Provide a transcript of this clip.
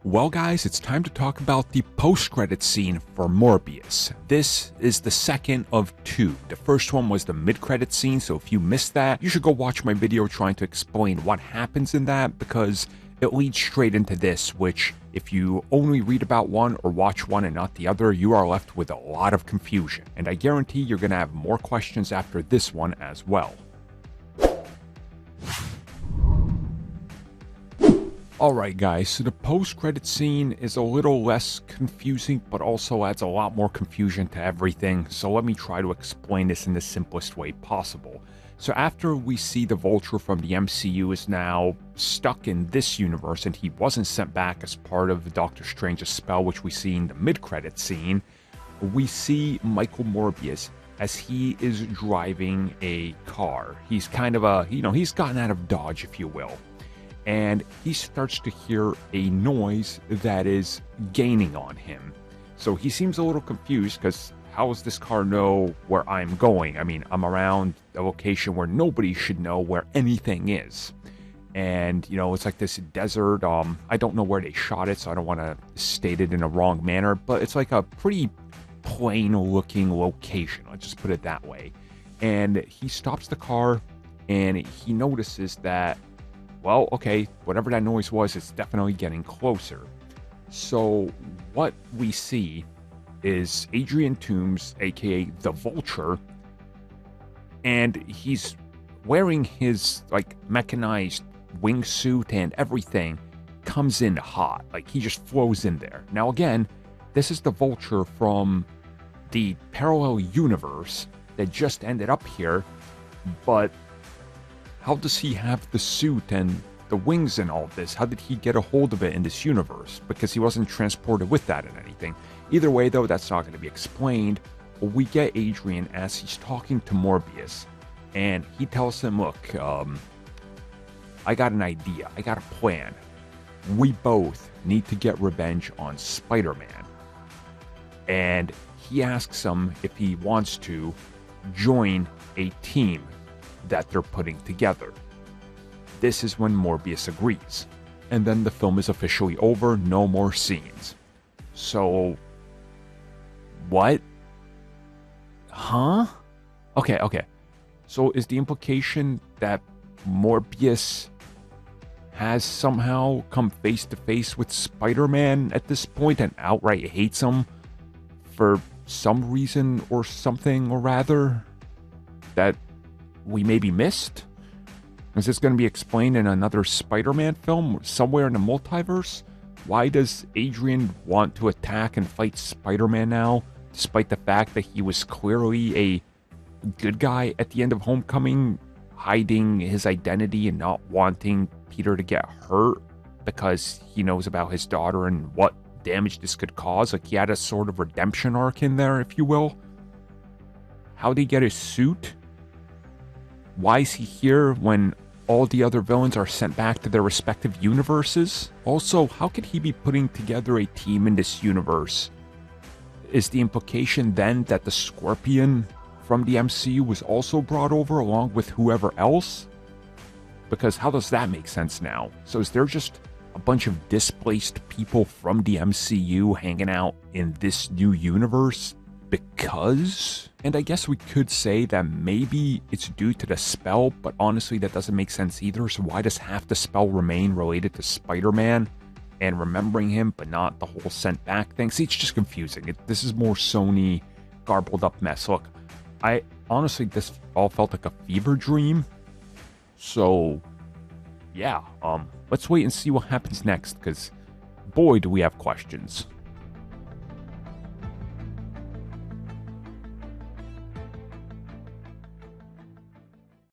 Well guys, it's time to talk about the post-credit scene for Morbius. This is the second of two. The first one was the mid-credit scene, so if you missed that, you should go watch my video trying to explain what happens in that, because it leads straight into this, which if you only read about one or watch one and not the other, you are left with a lot of confusion. And I guarantee you're going to have more questions after this one as well. Alright guys, so the post-credit scene is a little less confusing, but also adds a lot more confusion to everything, so let me try to explain this in the simplest way possible. So after we see the Vulture from the MCU is now stuck in this universe, and he wasn't sent back as part of Doctor Strange's spell, which we see in the mid-credit scene, we see Michael Morbius as he is driving a car. He's kind of he's gotten out of Dodge, if you will. And he starts to hear a noise that is gaining on him. So he seems a little confused because how does this car know where I'm going? I mean, I'm around a location where nobody should know where anything is. And, it's like this desert. I don't know where they shot it, so I don't want to state it in a wrong manner, but it's like a pretty plain looking location. Let's just put it that way. And he stops the car and he notices that, well, okay, whatever that noise was, it's definitely getting closer. So what we see is Adrian Toomes, aka the Vulture, and he's wearing his mechanized wingsuit and everything comes in hot. He just flows in there. Now again, this is the Vulture from the parallel universe that just ended up here, but how does he have the suit and the wings and all this? How did he get a hold of it in this universe? Because he wasn't transported with that and anything. Either way, though, that's not going to be explained. We get Adrian as he's talking to Morbius, and he tells him, look, I got an idea. I got a plan. We both need to get revenge on Spider-Man. And he asks him if he wants to join a team that they're putting together. This is when Morbius agrees. And then the film is officially over, no more scenes. So, what? Huh? Okay. So is the implication that Morbius has somehow come face to face with Spider-Man at this point and outright hates him for some reason or something or rather that we maybe missed? Is this going to be explained in another Spider-Man film somewhere in the multiverse? Why does Adrian want to attack and fight Spider-Man now, despite the fact that he was clearly a good guy at the end of Homecoming, hiding his identity and not wanting Peter to get hurt because he knows about his daughter and what damage this could cause? He had a sort of redemption arc in there, if you will. How'd he get his suit? Why is he here when all the other villains are sent back to their respective universes? Also, how could he be putting together a team in this universe? Is the implication then that the Scorpion from the MCU was also brought over along with whoever else? Because how does that make sense now? So is there just a bunch of displaced people from the MCU hanging out in this new universe? Because? And I guess we could say that maybe it's due to the spell, but honestly that doesn't make sense either. So why does half the spell remain related to Spider-Man and remembering him, but not the whole sent back thing? See, it's just confusing. This is more Sony garbled up mess. Look, I honestly, this all felt like a fever dream. So yeah, let's wait and see what happens next, because boy do we have questions.